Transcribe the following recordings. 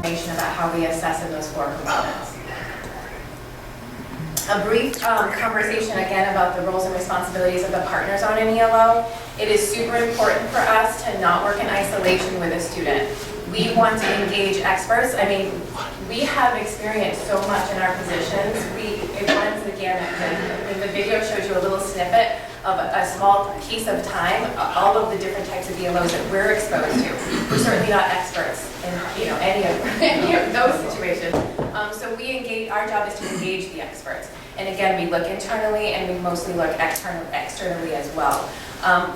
information about how we assess in those 4 components. A brief conversation again about the roles and responsibilities of the partners on an ELO. It is super important for us to not work in isolation with a student. We want to engage experts. I mean, we have experienced so much in our positions. It runs the gamut. I mean, the video showed you a little snippet of a small piece of time, all of the different types of ELOs that we're exposed to. We're certainly not experts in any of those situations. So we engage. Our job is to engage the experts. And again, we look internally and we mostly look externally as well.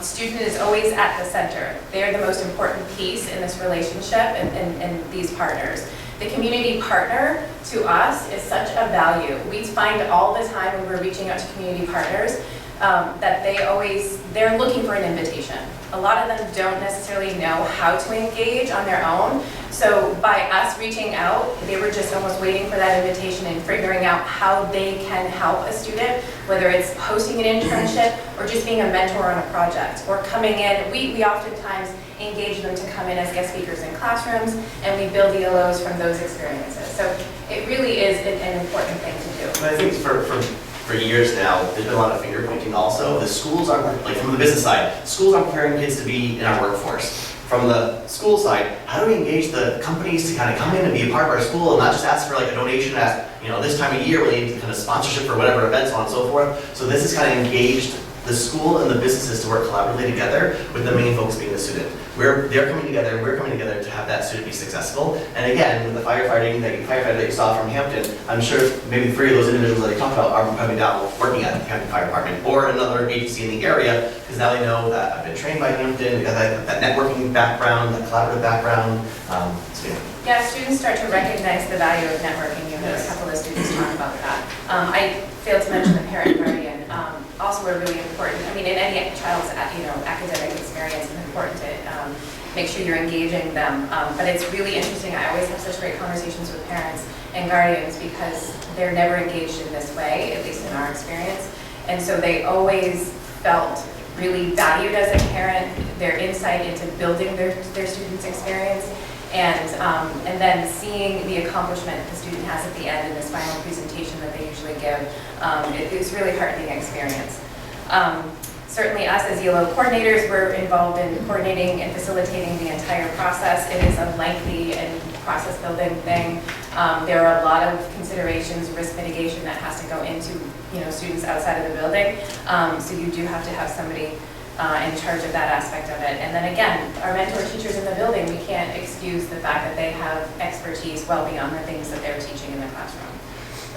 Student is always at the center. They're the most important piece in this relationship and these partners. The community partner to us is such a value. We find all the time when we're reaching out to community partners that they're looking for an invitation. A lot of them don't necessarily know how to engage on their own. So by us reaching out, they were just almost waiting for that invitation and figuring out how they can help a student, whether it's hosting an internship or just being a mentor on a project or coming in. We oftentimes engage them to come in as guest speakers in classrooms, and we build ELOs from those experiences. So it really is an important thing to do. But I think for years now, there's been a lot of finger pointing also. The schools aren't, like from the business side, schools aren't preparing kids to be in our workforce. From the school side, how do we engage the companies to kind of come in and be a part of our school and not just ask for like a donation at, this time of year we need kind of sponsorship for whatever events, so on and so forth. So this has kind of engaged the school and the businesses to work collaboratively together, with the main focus being the student. They're coming together, we're coming together to have that student be successful. And again, with the firefighter that you saw from Hampton, I'm sure maybe 3 of those individuals that I talked about are coming down working at the Hampton Fire Department or another agency in the area, because now they know that I've been trained by Hampton, we got that networking background, that collaborative background. Yeah, students start to recognize the value of networking. You heard a couple of students talk about that. I failed to mention the parent guardian. Also are really important. I mean, in any child's academic experience, it's important to make sure you're engaging them. But it's really interesting. I always have such great conversations with parents and guardians because they're never engaged in this way, at least in our experience. And so they always felt really valued as a parent, their insight into building their students' experience. And then seeing the accomplishment the student has at the end in this final presentation that they usually give, it's a really heartening experience. Certainly us as ELO coordinators, we're involved in coordinating and facilitating the entire process. It is a lengthy and process building thing. There are a lot of considerations, risk mitigation that has to go into students outside of the building. So you do have to have somebody in charge of that aspect of it. And then again, our mentor teachers in the building, we can't excuse the fact that they have expertise well beyond the things that they're teaching in the classroom.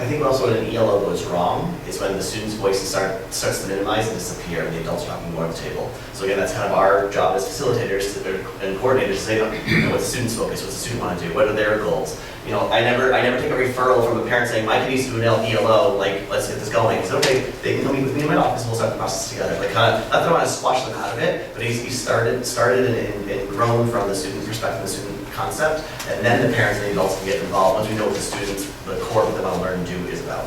I think also when an ELO goes wrong is when the students' voices starts to minimize and disappear and the adults are talking more on the table. So again, that's kind of our job as facilitators and coordinators to say, what's the student's focus, what's the student want to do, what are their goals? I never take a referral from a parent saying, my kid needs to do an ELO, like, let's get this going. It's okay, they can come meet with me in my office and we'll start the process together. Like, not that I want to squash them out of it, but he's started and grown from the student perspective, the student concept, and then the parents and the adults can get involved once we know what the students, the core of what they want to learn and do is about.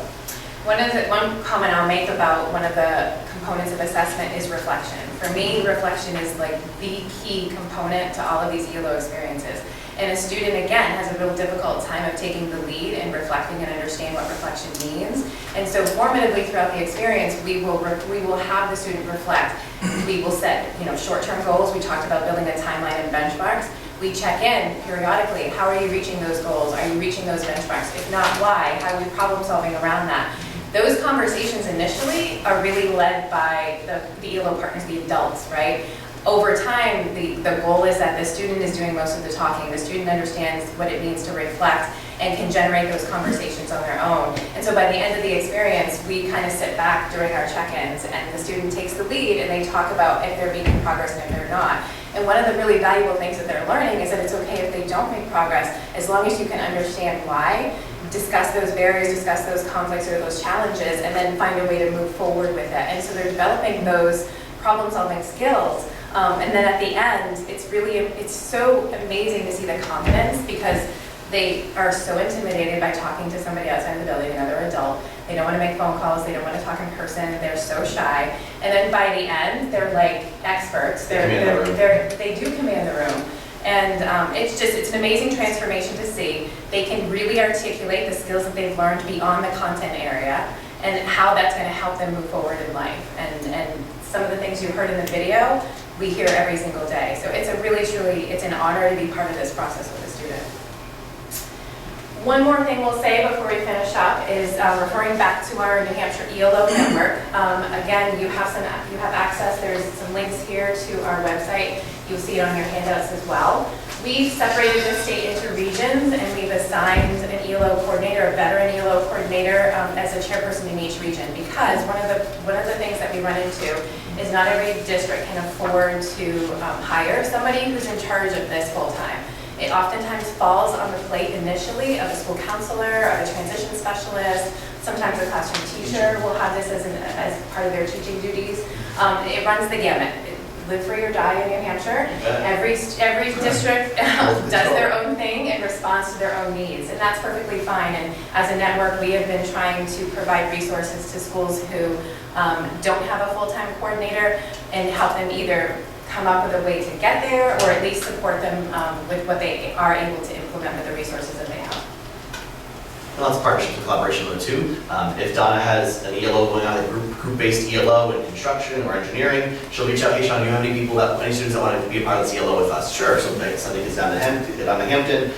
One comment I'll make about one of the components of assessment is reflection. For me, reflection is like the key component to all of these ELO experiences. And a student, again, has a real difficult time of taking the lead and reflecting and understand what reflection means. And so formatively throughout the experience, we will have the student reflect. We will set short-term goals. We talked about building a timeline and benchmarks. We check in periodically. How are you reaching those goals? Are you reaching those benchmarks? If not, why? How are we problem solving around that? Those conversations initially are really led by the ELO partners, the adults, right? Over time, the goal is that the student is doing most of the talking. The student understands what it means to reflect and can generate those conversations on their own. And so by the end of the experience, we kind of sit back during our check-ins and the student takes the lead and they talk about if they're making progress and if they're not. And one of the really valuable things that they're learning is that it's okay if they don't make progress, as long as you can understand why, discuss those barriers, discuss those conflicts or those challenges, and then find a way to move forward with it. And so they're developing those problem-solving skills. And then at the end, it's so amazing to see the confidence because they are so intimidated by talking to somebody outside the building, another adult. They don't want to make phone calls. They don't want to talk in person. They're so shy. And then by the end, they're like experts. They do command the room. And it's an amazing transformation to see. They can really articulate the skills that they've learned beyond the content area and how that's going to help them move forward in life. And some of the things you heard in the video, we hear every single day. So it's a really, truly, it's an honor to be part of this process with a student. One more thing we'll say before we finish up is referring back to our New Hampshire ELO network. Again, you have access. There's some links here to our website. You'll see it on your handouts as well. We've separated the state into regions, and we've assigned an ELO coordinator, a veteran ELO coordinator, as a chairperson in each region. Because one of the things that we run into is not every district can afford to hire somebody who's in charge of this full time. It oftentimes falls on the plate initially of a school counselor, of a transition specialist. Sometimes a classroom teacher will have this as part of their teaching duties. It runs the gamut. Live free or die in New Hampshire. Every district does their own thing and responds to their own needs, and that's perfectly fine. And as a network, we have been trying to provide resources to schools who don't have a full-time coordinator and help them either come up with a way to get there or at least support them with what they are able to implement with the resources that they have. Lots of partnerships and collaboration though too. If Donna has an ELO going on, a group-based ELO in construction or engineering, she'll reach out, hey Sean, do you have any people any students that want to be a part of this ELO with us? Sure, so somebody gets down to Hampton,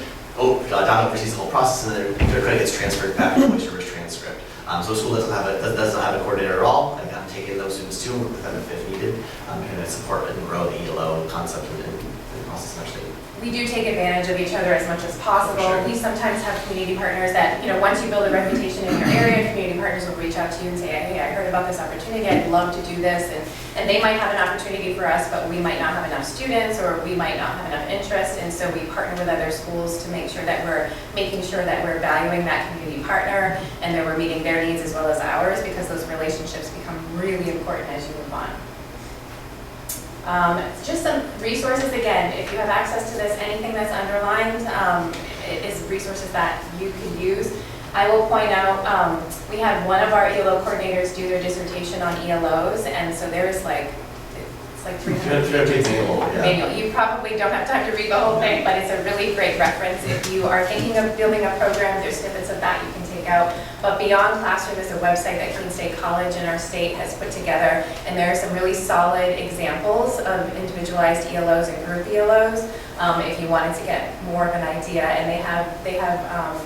Donna oversees the whole process, and then their credit gets transferred back to the voice service transcript. So a school doesn't have a coordinator at all. I'm taking those students too and work with them if needed, and support and grow the ELO concept and process in our state. We do take advantage of each other as much as possible. Sure. We sometimes have community partners that, once you build a reputation in your area, community partners will reach out to you and say, hey, I heard about this opportunity, I'd love to do this. And they might have an opportunity for us, but we might not have enough students or we might not have enough interest. And so we partner with other schools to make sure that we're making sure that we're valuing that community partner and that we're meeting their needs as well as ours, because those relationships become really important as you move on. Just some resources, again, if you have access to this, anything that's underlined is resources that you can use. I will point out, we had one of our ELO coordinators do their dissertation on ELOs, and so there's it's like 300 pages manual. You probably don't have time to read the whole thing, but it's a really great reference. If you are thinking of building a program, there's snippets of that you can take out. But Beyond Classroom is a website that Keene State College in our state has put together, and there are some really solid examples of individualized ELOs and group ELOs if you wanted to get more of an idea. And they have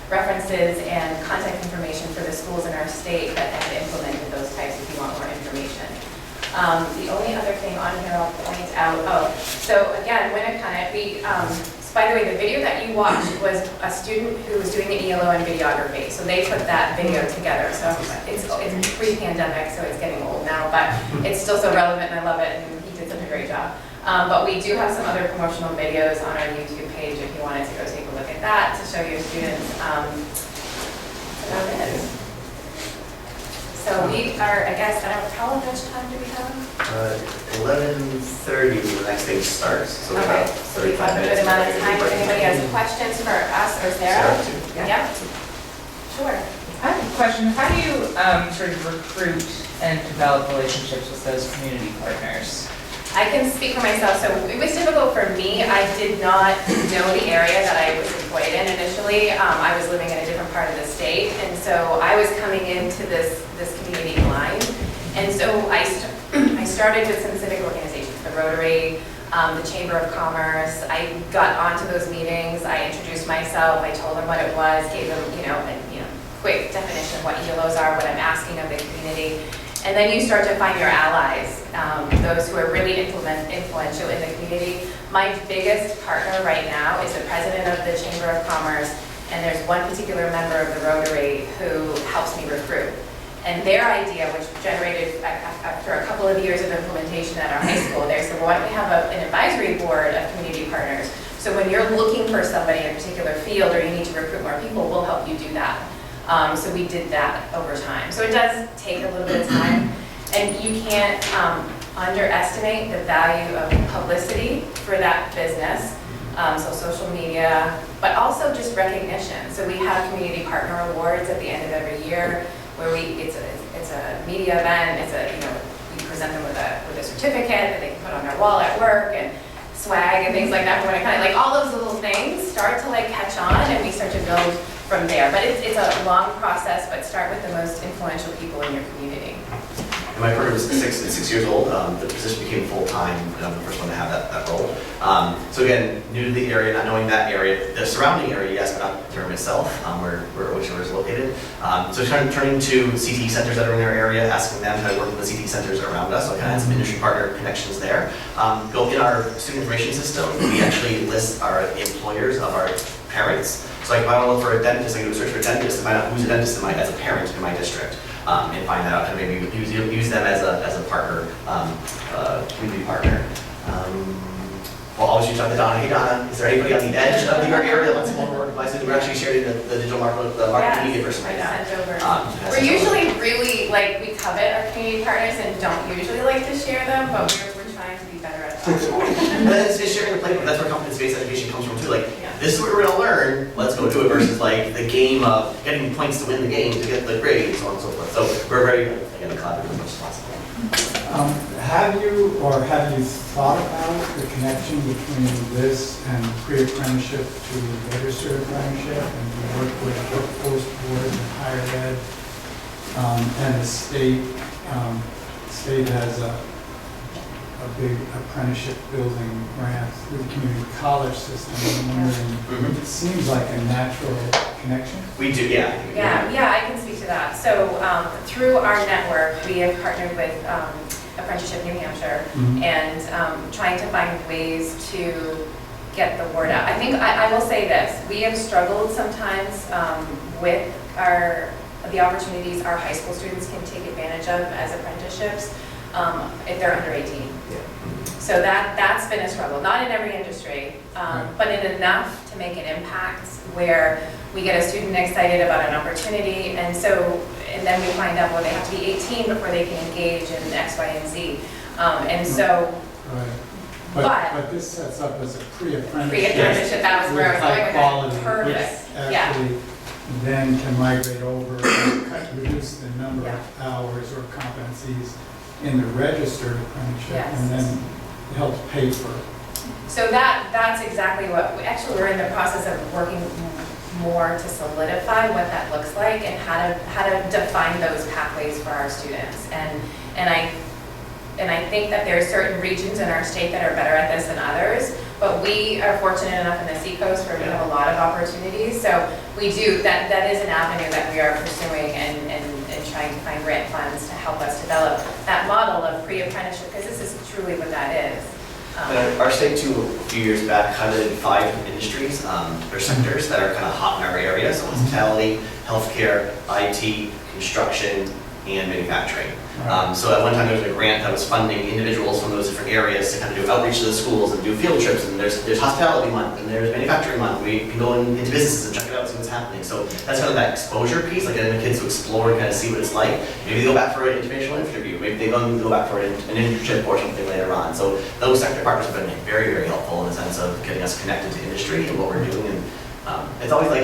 references and contact information for the schools in our state that have implemented those types if you want more information. The only other thing on here I'll point out, so again, by the way, the video that you watched was a student who was doing the ELO in videography, so they put that video together. So it's pre-pandemic, so it's getting old now, but it's still so relevant and I love it, and he did such a great job. But we do have some other promotional videos on our YouTube page if you wanted to go take a look at that to show your students. That's about it. So we are, I guess, how much time do we have? 11:30 the next thing starts, so okay. about So we 35 have a minutes. good amount of time. If anybody has questions for us or Sarah? Yeah. Sure. I have a question. How do you sort of recruit and develop relationships with those community partners? I can speak for myself. So it was difficult for me. I did not know the area that I was employed in initially. I was living in a different part of the state, and so I was coming into this community blind. And so I started with some civic organizations, the Rotary, the Chamber of Commerce. I got onto those meetings. I introduced myself. I told them what it was, gave them a quick definition of what ELOs are, what I'm asking of the community. And then you start to find your allies, those who are really influential in the community. My biggest partner right now is the president of the Chamber of Commerce, and there's one particular member of the Rotary who helps me recruit. And their idea, which generated after a couple of years of implementation at our high school, they said, well, why don't we have an advisory board of community partners? So when you're looking for somebody in a particular field or you need to recruit more people, we'll help you do that. So we did that over time. So it does take a little bit of time, and you can't underestimate the value of publicity for that business. So social media, but also just recognition. So we have community partner awards at the end of every year, where it's a media event. We present them with a certificate that they can put on their wall at work, and swag and things like that for when it kind of, like, all those little things start to like catch on and we start to build from there. But it's a long process, but start with the most influential people in your community. And my program is 6 years old. The position became full-time, and I'm the first one to have that role. So again, new to the area, not knowing that area, the surrounding area, yes, but not the term itself, where Oyster is located. So turning to CTE centers that are in their area, asking them how to work with the CTE centers around us, so I kind of had some industry partner connections there. Go in our student information system, we actually list our employers of our parents. So like if I want to look for a dentist, I can do a search for a dentist and find out who's a dentist as a parent in my district. And find that out and maybe use them as a partner, community partner. We'll always reach out to Donna. Hey Donna, is there anybody on the edge of your area that wants to come over? We're actually sharing the digital marketing media person right now. Sent over. We're usually really, like, we covet our community partners and don't usually like to share them, but we're trying to be better at that. But it's sharing the playbook. That's where competence-based education comes from too. Like, this is what we're gonna learn, let's go do it, versus like the game of getting points to win the game to get the grade and so on and so forth. So we're very, again, collaborative as much as possible. Have you thought about the connection between this and pre-apprenticeship to registered apprenticeship, and you work with workforce boards and higher ed, and the state has a big apprenticeship building grant through the community college system. I'm wondering, it seems like a natural connection. We do, yeah. Yeah, I can speak to that. So through our network, we have partnered with Apprenticeship New Hampshire and trying to find ways to get the word out. I think I will say this, we have struggled sometimes with the opportunities our high school students can take advantage of as apprenticeships if they're under 18. Yeah. So that's been a struggle, not in every industry, but in enough to make an impact where we get a student excited about an opportunity, and then we find out, well, they have to be 18 before they can engage in X, Y, and Z. And so, but this sets up as a pre-apprenticeship. Pre-apprenticeship, that was where I was going with quality, that. Perfect. which actually then can migrate over and reduce the number of hours or competencies in the registered apprenticeship, and then it helps pay for it. So that's exactly what, we're in the process of working more to solidify what that looks like and how to define those pathways for our students. And I think that there are certain regions in our state that are better at this than others, but we are fortunate enough in the Seacoast where we have a lot of opportunities. So we do, that is an avenue that we are pursuing and trying to find grant funds to help us develop that model of pre-apprenticeship, because this is truly what that is. Our state too, a few years back, highlighted 5 industries or sectors that are kind of hot in our area. So hospitality, healthcare, IT, construction, and manufacturing. So at one time there was a grant that was funding individuals from those different areas to kind of do outreach to the schools and do field trips, and there's hospitality month and there's manufacturing month. We can go into businesses and check it out and see what's happening. So that's kind of that exposure piece, like getting the kids to explore and kind of see what it's like. Maybe they go back for an informational interview, maybe they go back for an internship or something later on. So those sector partners have been very, very helpful in the sense of getting us connected to industry and what we're doing. And it's always like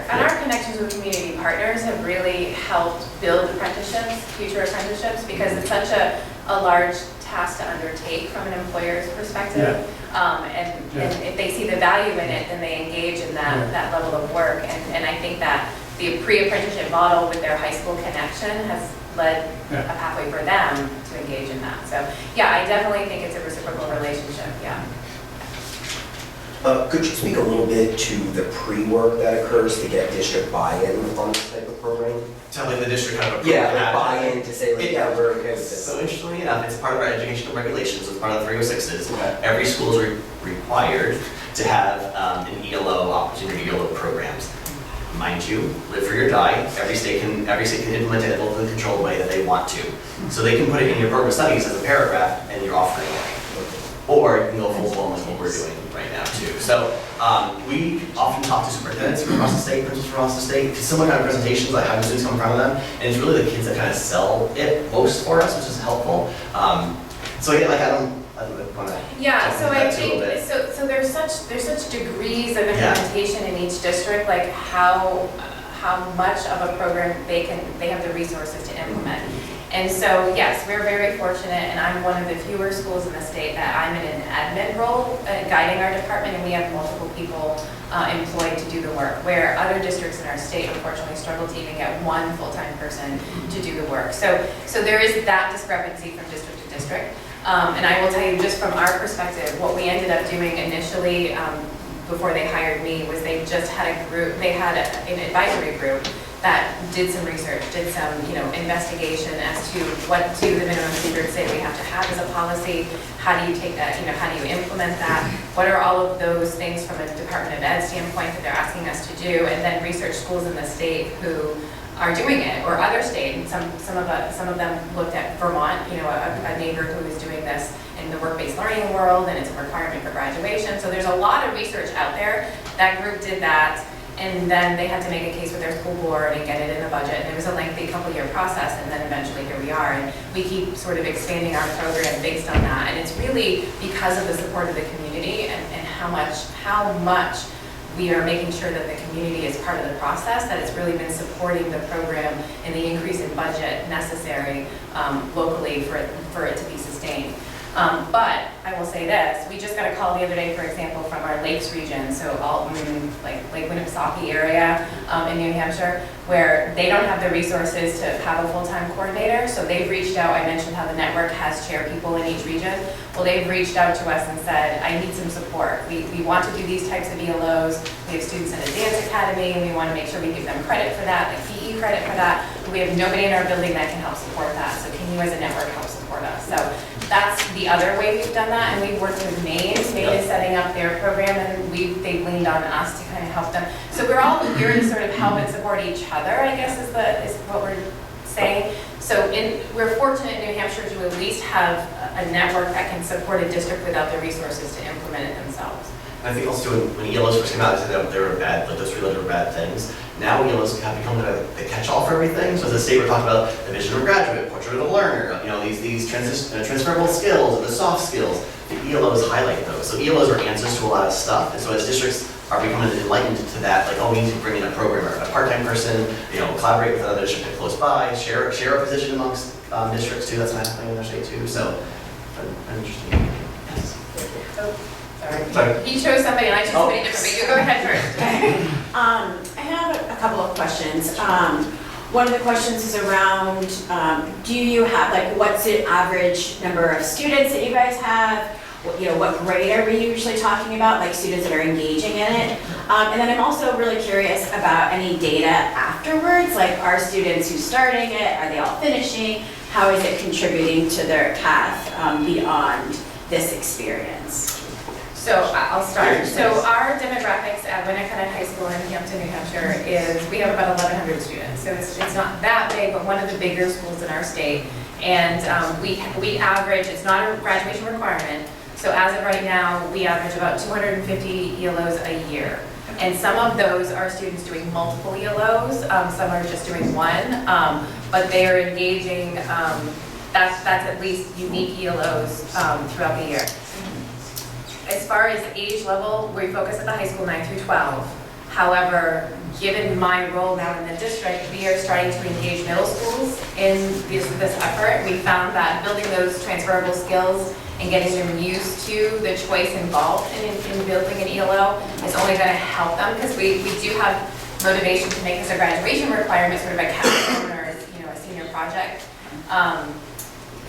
our connections with community partners have really helped build apprenticeships, future apprenticeships, because it's such a large task to undertake from an employer's perspective. And if they see the value in it, then they engage in that level of work. And I think that the pre-apprenticeship model with their high school connection has led a pathway for them to engage in that. So yeah, I definitely think it's a reciprocal relationship, Could you speak a little bit to the pre-work that occurs to get district buy-in on this type of program? Tell me the district kind of buy-in to say like, we're okay with this. So interestingly enough, it's part of our educational regulations, it's part of the 306s. Every school is required to have an ELO opportunity, ELO programs. Mind you, live free or die, every state can implement it in a locally controlled way that they want to. So they can put it in your program of studies as a paragraph and you're offering it. Or you can go full blown like what we're doing right now too. So we often talk to superintendents from across the state, principals from across the state, similar kind of presentations, like having students come in front of them, and it's really the kids that kind of sell it most for us, which is helpful. So yeah, like I don't want to. Yeah, so I think so there's such degrees of implementation in each district, like how much of a program they have the resources to implement. And so, yes, we're very fortunate, and I'm one of the fewer schools in the state that I'm in an admin role, guiding our department, and we have multiple people employed to do the work, where other districts in our state unfortunately struggle to even get one full-time person to do the work. So there is that discrepancy from district to district. And I will tell you, just from our perspective, what we ended up doing initially before they hired me was they just had a group, they had an advisory group that did some research, did some, investigation as to what do the minimum standards say we have to have as a policy, how do you take that, how do you implement that, what are all of those things from a Department of Ed standpoint that they're asking us to do, and then research schools in the state who are doing it, or other states, and some of them looked at Vermont, a neighbor who is doing this in the work-based learning world, and it's a requirement for graduation. So there's a lot of research out there. That group did that, and then they had to make a case with their school board and get it in the budget. And it was a lengthy couple-year process, and then eventually here we are. And we keep sort of expanding our program based on that. And it's really because of the support of the community and how much we are making sure that the community is part of the process, that it's really been supporting the program and the increase in budget necessary locally for it to be sustained. But I will say this, we just got a call the other day, for example, from our Lakes region, so Alton, like Lake Winnipesaukee area in New Hampshire, where they don't have the resources to have a full-time coordinator, so they've reached out. I mentioned how the network has chair people in each region. Well, they've reached out to us and said, I need some support. We want to do these types of ELOs. We have students in a dance academy, and we want to make sure we give them credit for that, like PE credit for that. But we have nobody in our building that can help support that, so can you as a network help support us? So that's the other way we've done that, and we've worked with Maine. Maine is setting up their program, and they've leaned on us to kind of help them. So we're all here to sort of help and support each other, I guess is what we're saying. So we're fortunate in New Hampshire to at least have a network that can support a district without the resources to implement it themselves. And I think also when ELOs first came out, they said they were bad, like those 3 letters were bad things. Now ELOs have become the catch-all for everything. So as a state, we're talking about the vision of a graduate, portrait of a learner, these transferable skills, and the soft skills. The ELOs highlight those. So ELOs are answers to a lot of stuff. And so as districts are becoming enlightened to that, like, we need to bring in a programmer, a part-time person, collaborate with another district close by, share a position amongst districts too. That's not happening in their state too. So, interesting. Yes. Oh. Sorry. He chose somebody and I chose somebody different, but you go ahead first. I have a couple of questions. One of the questions is around, do you have, what's the average number of students that you guys have? What grade are we usually talking about, like students that are engaging in it? And then I'm also really curious about any data afterwards, like are students who starting it, are they all finishing? How is it contributing to their path beyond this experience? So I'll start. So our demographics at Winnicott High School in Hampton, New Hampshire is, we have about 1,100 students. So it's not that big, but one of the bigger schools in our state. And we average, it's not a graduation requirement. So as of right now, we average about 250 ELOs a year. And some of those are students doing multiple ELOs, some are just doing one, but they are engaging, that's at least unique ELOs throughout the year. As far as age level, we focus at the high school 9 through 12. However, given my role now in the district, we are starting to engage middle schools in this effort. We found that building those transferable skills and getting them used to the choice involved in building an ELO is only going to help them, because we do have motivation to make this a graduation requirement, sort of a capstone or a senior project.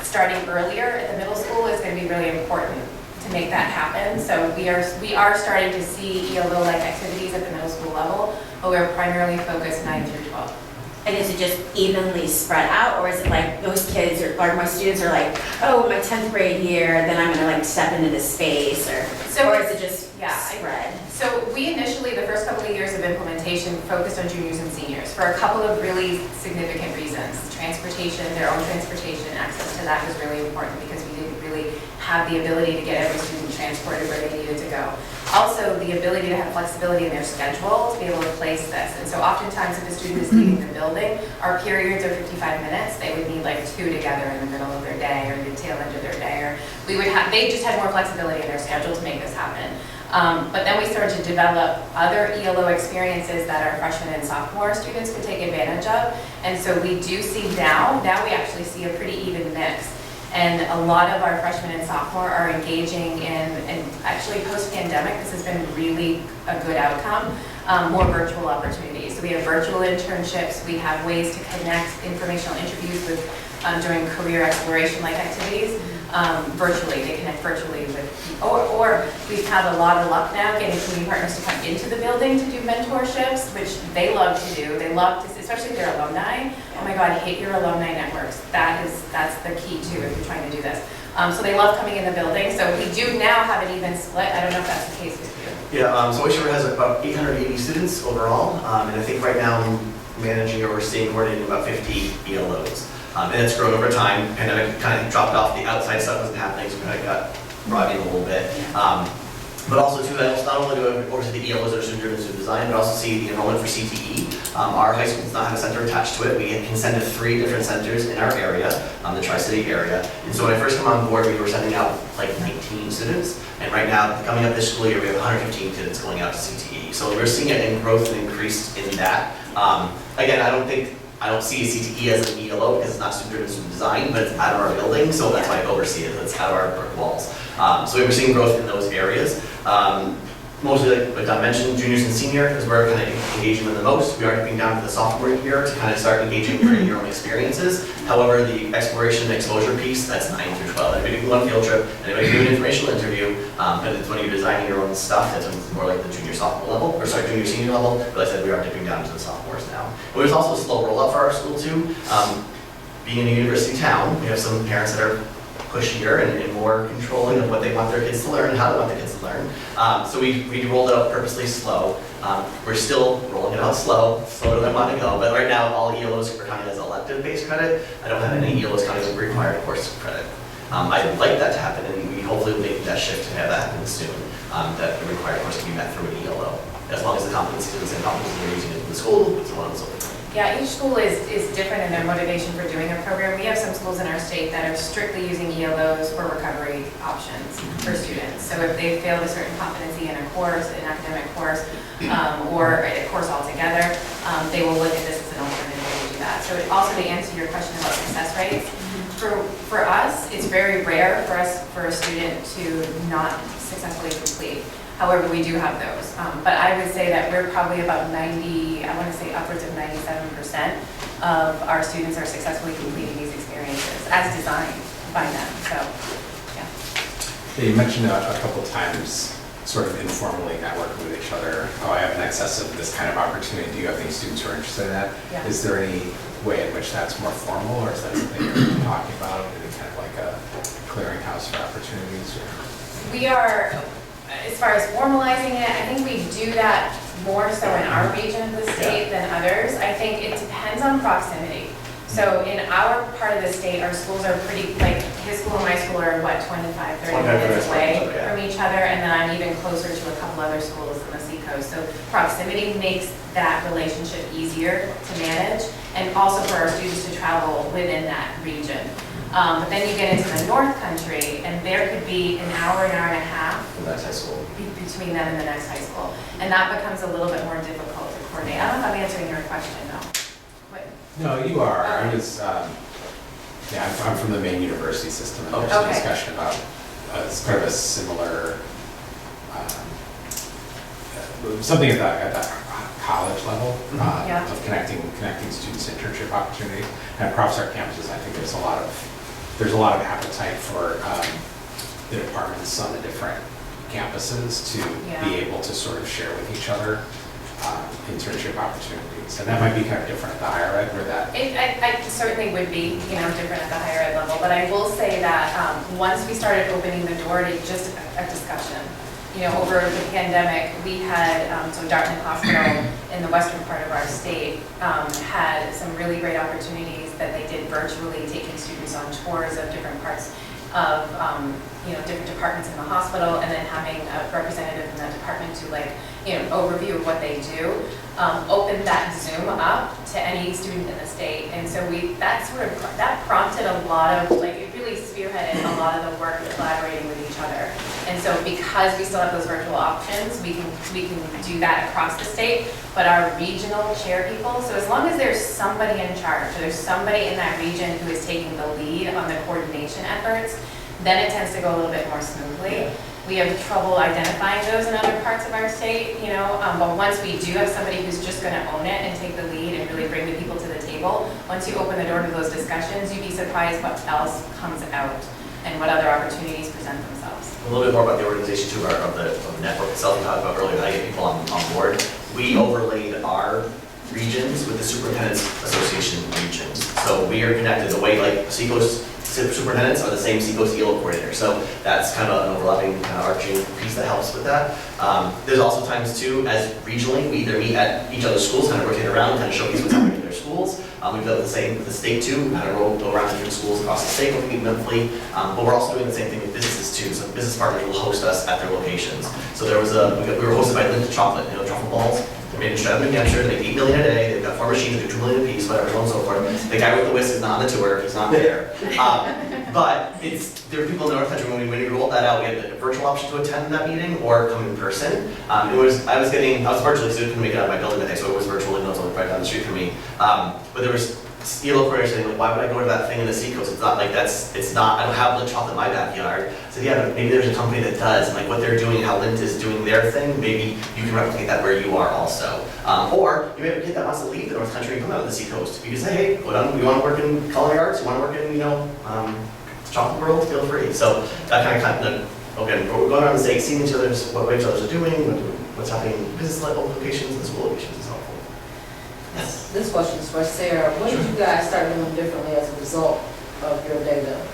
Starting earlier at the middle school is going to be really important to make that happen. So we are starting to see ELO-like activities at the middle school level, but we're primarily focused 9 through 12. And is it just evenly spread out, or is it like those kids or my students are like, oh, my 10th grade year, then I'm going to step into this space, or is it just spread? So we initially, the first couple of years of implementation, focused on juniors and seniors for a couple of really significant reasons. Transportation, their own transportation, access to that was really important because we didn't really have the ability to get every student transported where they needed to go. Also, the ability to have flexibility in their schedule to be able to place this. And so oftentimes if a student is leaving the building, our periods are 55 minutes. They would need 2 together in the middle of their day or the tail end of their day. Or they just had more flexibility in their schedule to make this happen. But then we started to develop other ELO experiences that our freshmen and sophomore students could take advantage of. And so we do see now we actually see a pretty even mix. And a lot of our freshmen and sophomore are engaging in, and actually post-pandemic, this has been really a good outcome, more virtual opportunities. So we have virtual internships, we have ways to connect informational interviews with, during career exploration-like activities, virtually. They connect virtually with, or we've had a lot of luck now getting community partners to come into the building to do mentorships, which they love to do. They love to, especially if they're alumni. Oh my God, hit your alumni networks. That's the key too if you're trying to do this. So they love coming in the building. So we do now have an even split. I don't know if that's the case with you. Yeah, so Oyster has about 880 students overall, and I think right now I'm managing or seeing coordinating about 50 ELOs. And it's grown over time. Pandemic kind of dropped off, the outside stuff wasn't happening, so we kind of got brought in a little bit. But also too, I not only do I oversee the ELOs that are student-driven student design, but also see the enrollment for CTE. Our high school does not have a center attached to it. We can send to 3 different centers in our area, the Tri-City area. And so when I first came on board, we were sending out like 19 students. And right now, coming up this school year, we have 115 students going out to CTE. So we're seeing a growth and increase in that. Again, I don't see CTE as an ELO because it's not student-driven student design, but it's out of our building, so that's why I oversee it. It's out of our brick walls. So we're seeing growth in those areas. Mostly, like Don mentioned, juniors and senior is where we're kind of engaging them the most. We are dipping down to the sophomore year to kind of start engaging in your own experiences. However, the exploration and exposure piece, that's 9 through 12. Anybody can go on a field trip, anybody can do an informational interview, but it's when you're designing your own stuff, that's when it's more like the junior sophomore level, or sorry, junior senior level. But like I said, we are dipping down to the sophomores now. But there's also a slow roll up for our school too. Being in a university town, we have some parents that are pushier and more controlling of what they want their kids to learn and how they want their kids to learn. So we rolled it out purposely slow. We're still rolling it out slow do I want to go, but right now all ELOs are counted as elective-based credit. I don't have any ELOs counted as required course credit. I'd like that to happen, and we hopefully will make that shift to have that happen soon, that the required course can be met through an ELO, as long as the competencies and competencies are using it in the school, so on and so forth. Yeah, each school is different in their motivation for doing a program. We have some schools in our state that are strictly using ELOs for recovery options for students. So if they failed a certain competency in a course, an academic course, or a course altogether, they will look at this as an alternative way to do that. So also to answer your question about success rates, for us, it's very rare for a student to not successfully complete. However, we do have those. But I would say that we're probably about 90, I want to say upwards of 97% of our students are successfully completing these experiences as designed by them. So, yeah. You mentioned a couple times sort of informally networking with each other. Oh, I have an excess of this kind of opportunity. Do you have any students who are interested in that? Yeah. Is there any way in which that's more formal, or is that something you're talking about? Is it kind of like a clearinghouse for opportunities? Or? We are, as far as formalizing it, I think we do that more so in our region of the state than others. I think it depends on proximity. So in our part of the state, our schools are pretty, like his school and my school are what, 25, 30 minutes away from each other, and then I'm even closer to a couple other schools on the seacoast. So proximity makes that relationship easier to manage, and also for our students to travel within that region. But then you get into the North Country, and there could be an hour and a half The next high school. between them and the next high school. And that becomes a little bit more difficult to coordinate. I don't know if I'm answering your question, though. What? No, you are. Okay. I was, I'm from the Maine University system, and there's Okay. a discussion about it's kind of a similar, something at the college level Yeah. of connecting students to internship opportunities. And across our campuses, I think there's a lot of appetite for the departments on the different campuses to be able to sort of share with each other internship opportunities. And that might be kind of different at the higher ed, where that... I certainly would be, different at the higher ed level, but I will say that once we started opening the door to just a discussion, over the pandemic, we had, so Dartmouth Hospital in the western part of our state had some really great opportunities that they did virtually, taking students on tours of different parts of, different departments in the hospital, and then having a representative in that department to overview of what they do, opened that Zoom up to any student in the state. And so that prompted a lot of, it really spearheaded a lot of the work of collaborating with each other. And so because we still have those virtual options, we can do that across the state, but our regional chair people, so as long as there's somebody in charge, or there's somebody in that region who is taking the lead on the coordination efforts, then it tends to go a little bit more smoothly. We have trouble identifying those in other parts of our state, but once we do have somebody who's just going to own it and take the lead and really bring the people to the table, once you open the door to those discussions, you'd be surprised what else comes out and what other opportunities present themselves. A little bit more about the organization too, of the network itself, we talked about earlier, how to get people on board. We overlaid our regions with the Superintendent's Association regions. So we are connected the way like Seacoast superintendents are the same Seacoast ELO coordinator. So that's kind of an overlapping kind of arching piece that helps with that. There's also times too, as regionally, we either meet at each other's schools, kind of rotate around, kind of showcase what's happening in their schools. We've done the same with the state too, kind of go around different schools across the state, we meet monthly. But we're also doing the same thing with businesses too. So business partners will host us at their locations. So there was we were hosted by Linda Chocolate, truffle balls. They're made in Stratham, New Hampshire. They make 8 million a day. They've got 4 machines that do 2 million a piece, whatever, so on and so forth. The guy with the whisk is not on the tour. He's not there. But there are people in the North Country, when we rolled that out, we had the virtual option to attend that meeting or come in person. I was virtually, so I couldn't make it out of my building that day, so it was virtual, even though it's only right down the street from me. But there was ELO coordinators saying, like, why would I go to that thing in the Seacoast? It's not like I don't have Lint chocolate in my backyard. So yeah, but maybe there's a company that does, and like what they're doing, how Lint is doing their thing, maybe you can replicate that where you are also. Or you may have a kid that wants to leave the North Country and come out to the Seacoast. You can say, hey, go down, you want to work in culinary arts, you want to work in, chocolate world, feel free. So that kind of, again, we're going around the state, seeing what each others are doing, what's happening in business locations and school locations is helpful. Yes. This question is for Sarah. What did you guys start doing differently as a result of your data?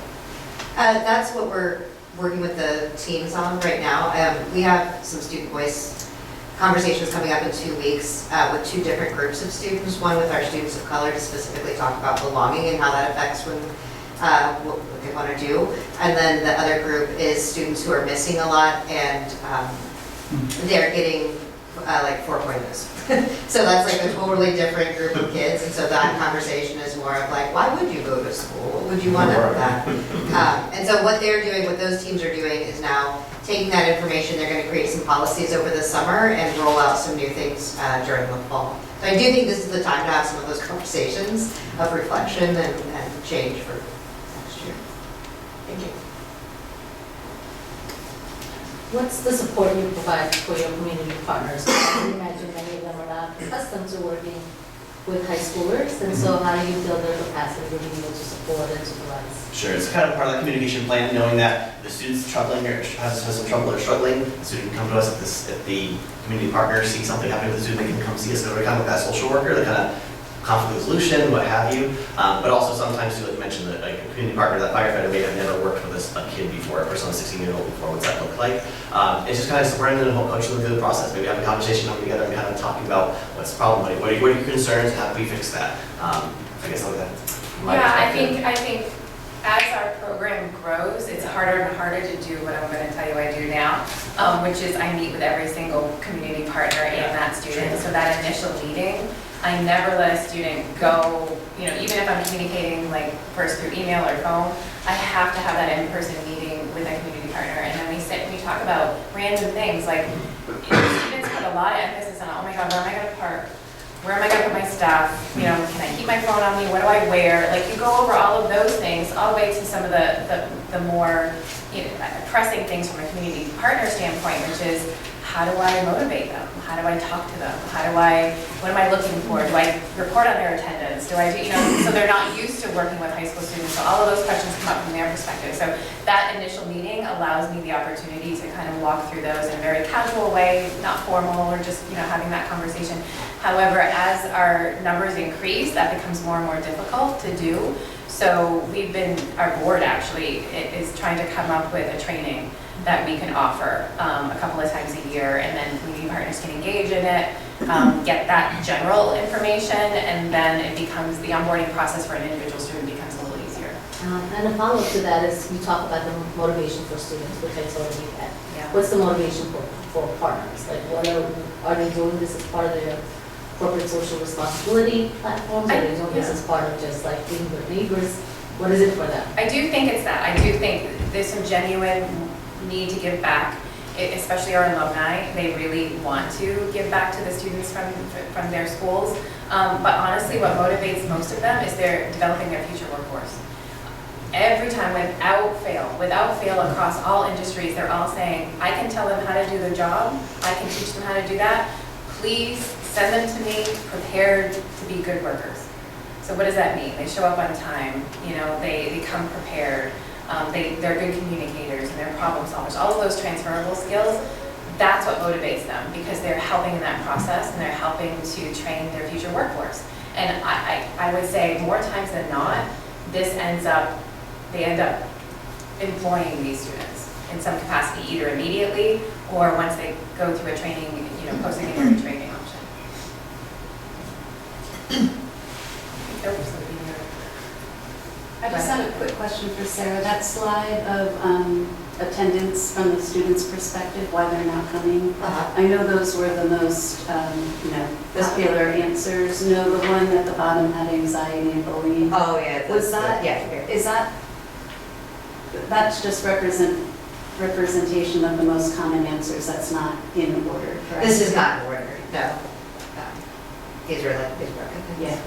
That's what we're working with the teams on right now. We have some student voice conversations coming up in 2 weeks with 2 different groups of students. One with our students of color to specifically talk about belonging and how that affects what they want to do. And then the other group is students who are missing a lot and they're getting like 4.0s. So that's like a totally different group of kids. And so that conversation is more of like, why would you go to school? What would you want out of that? And so what they're doing, what those teams are doing is now taking that information, they're going to create some policies over the summer and roll out some new things during the fall. So I do think this is the time to have some of those conversations of reflection and change for next year. Thank you. What's the support you provide for your community partners? I imagine many of them are not accustomed to working with high schoolers, and so how do you build their capacity to be able to support and supervise? Sure, it's kind of part of that communication plan, knowing that the student's troubling or has some trouble or struggling, the student can come to us at the community partner, see something happening with the student, they can come see us, so we're kind of like that social worker, that kind of conflict resolution, what have you. But also sometimes, too, like you mentioned, that like a community partner, that firefighter may have never worked with a kid before, a person 16 years old before, what's that look like? It's just kind of supporting them and coaching them through the process. Maybe have a conversation coming together and kind of talking about what's the problem, what are your concerns, how do we fix that? I guess like that. Yeah, I think as our program grows, it's harder and harder to do what I'm going to tell you I do now, which is I meet with every single community partner and that student. So that initial meeting, I never let a student go, even if I'm communicating like first through email or phone, I have to have that in-person meeting with a community partner, and then we sit and we talk about random things like students put a lot of emphasis on, oh my God, where am I going to park? Where am I going to put my stuff? Can I keep my phone on me? What do I wear? Like you go over all of those things, all the way to some of the more pressing things from a community partner standpoint, which is how do I motivate them? How do I talk to them? What am I looking for? Do I report on their attendance? Do I do, so they're not used to working with high school students. So all of those questions come up from their perspective. So that initial meeting allows me the opportunity to kind of walk through those in a very casual way, not formal or just, having that conversation. However, as our numbers increase, that becomes more and more difficult to do. So our board actually is trying to come up with a training that we can offer a couple of times a year, and then community partners can engage in it, get that general information, and then it becomes the onboarding process for an individual student becomes a little easier. And a follow-up to that is you talk about the motivation for students, which I totally get. Yeah. What's the motivation for partners? Like, what are they doing this as part of their corporate social responsibility platforms? Are they doing this as part of just like being good neighbors? What is it for them? I do think it's that. I do think there's some genuine need to give back, especially our alumni. They really want to give back to the students from their schools. But honestly, what motivates most of them is they're developing their future workforce. Every time, without fail across all industries, they're all saying, I can tell them how to do the job, I can teach them how to do that. Please send them to me prepared to be good workers. So what does that mean? They show up on time, they come prepared, they're good communicators and they're problem solvers. All of those transferable skills, that's what motivates them because they're helping in that process and they're helping to train their future workforce. And I would say more times than not, they end up employing these students in some capacity, either immediately or once they go through a training, post-secondary training option. I just had a quick question for Sarah. That slide of attendance from the students' perspective, why they're not coming. I know those were the most, popular answers. No, the one at the bottom had anxiety and bullying. Oh, yeah. Was that? Yeah. Is that's just representation of the most common answers? That's not in order, correct? This is not in order, no. These are broken. Yeah.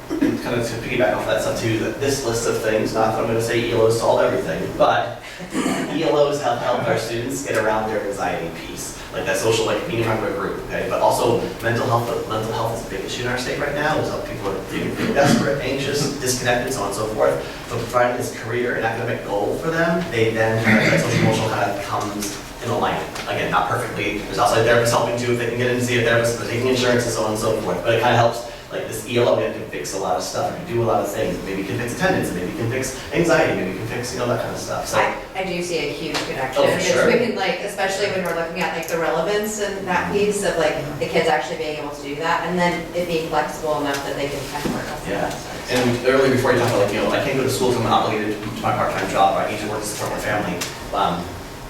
And kind of to piggyback off that stuff too, that this list of things, not that I'm going to say ELOs solve everything, but ELOs have helped our students get around their anxiety piece, like that social, like being in front of a group, okay? But also mental health is a big issue in our state right now. There's people are feeling desperate, anxious, disconnected, so on and so forth. But providing this career and academic goal for them, they then that social emotional kind of comes in alignment. Again, not perfectly. There's also a therapist helping too if they can get in to see a therapist, if they're taking insurance and so on and so forth. But it kind of helps. Like this ELO can fix a lot of stuff, it can do a lot of things. Maybe it can fix attendance, maybe it can fix anxiety, maybe it can fix, that kind of stuff. So I do see a huge connection. Oh, for sure. Between especially when we're looking at the relevance and that piece of the kids actually being able to do that, and then it being flexible enough that they can kind of work on yeah. that. And earlier before you talked about I can't go to school because I'm obligated to my part-time job, I need to work to support my family.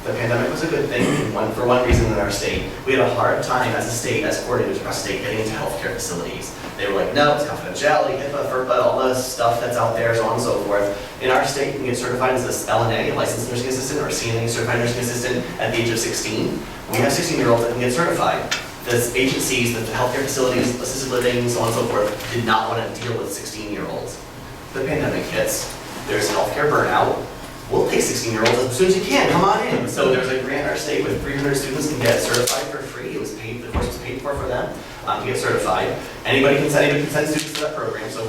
The pandemic was a good thing for one reason in our state. We had a hard time as a state, as coordinators across the state, getting into healthcare facilities. They were like, no, it's confidentiality, HIPAA, FERPA, all this stuff that's out there, so on and so forth. In our state, you can get certified as a LNA, licensed nursing assistant, or CNA, certified nursing assistant at the age of 16. We have 16-year-olds that can get certified. The agencies, the healthcare facilities, assisted living, so on and so forth, did not want to deal with 16-year-olds. The pandemic hits. There's healthcare burnout. We'll take 16-year-olds as soon as you can, come on in. So there's a grant in our state with 300 students can get certified for free. It was paid, the course was paid for them to get certified. Anybody can send students to that program. So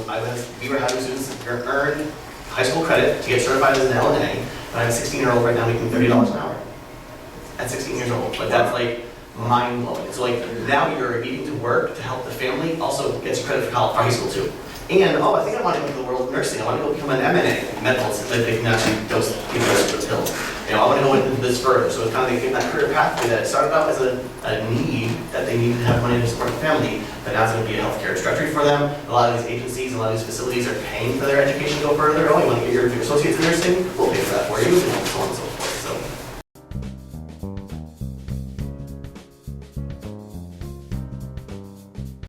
we were having students earn high school credit to get certified as an LNA. And I have a 16-year-old right now making $30 an hour at 16 years old. That's mind-blowing. So now you're needing to work to help the family, also gets you credit for high school too. And, I think I want to go into the world of nursing. I want to go become an MNA, medical, so that they can actually give us the pill. I want to go into this further. So it's kind of that career pathway that started out as a need that they needed to have money to support the family, but now it's going to be a healthcare trajectory for them. A lot of these agencies, a lot of these facilities are paying for their education to go further. Oh, you want to get your associates in nursing? We'll pay for that for you, and so on and so